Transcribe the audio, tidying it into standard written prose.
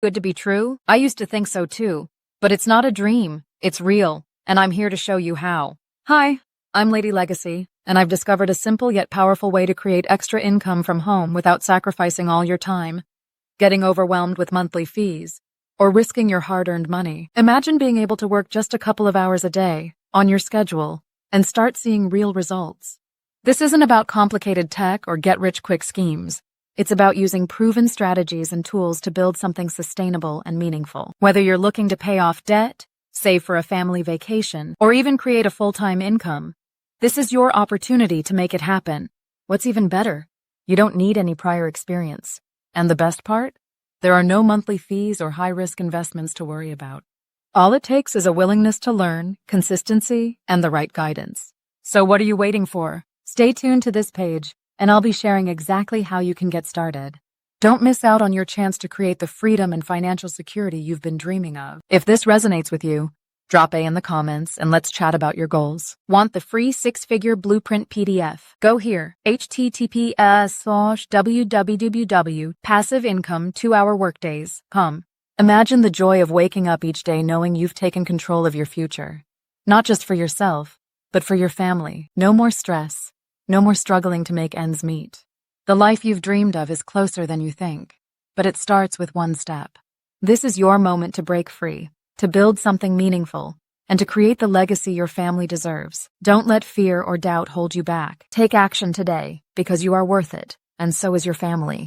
good to be true? I used to think so too. But it's not a dream, it's real, and I'm here to show you how. Hi, I'm Lady Legacy, and I've discovered a simple yet powerful way to create extra income from home without sacrificing all your time, getting overwhelmed with monthly fees, or risking your hard-earned money. Imagine being able to work just a couple of hours a day, on your schedule, and start seeing real results. This isn't about complicated tech or get-rich-quick schemes. It's about using proven strategies and tools to build something sustainable and meaningful. Whether you're looking to pay off debt, save for a family vacation, or even create a full-time income, this is your opportunity to make it happen. What's even better? You don't need any prior experience. And the best part? There are no monthly fees or high-risk investments to worry about. All it takes is a willingness to learn, consistency, and the right guidance. So what are you waiting for? Stay tuned to this page, and I'll be sharing exactly how you can get started. Don't miss out on your chance to create the freedom and financial security you've been dreaming of. If this resonates with you, drop A in the comments and let's chat about your goals. Want the free 6-figure blueprint PDF? Go here, https://www.passiveincome2hourworkdays.com. Imagine the joy of waking up each day knowing you've taken control of your future. Not just for yourself, but for your family. No more stress. No more struggling to make ends meet. The life you've dreamed of is closer than you think, but it starts with one step. This is your moment to break free, to build something meaningful, and to create the legacy your family deserves. Don't let fear or doubt hold you back. Take action today, because you are worth it, and so is your family.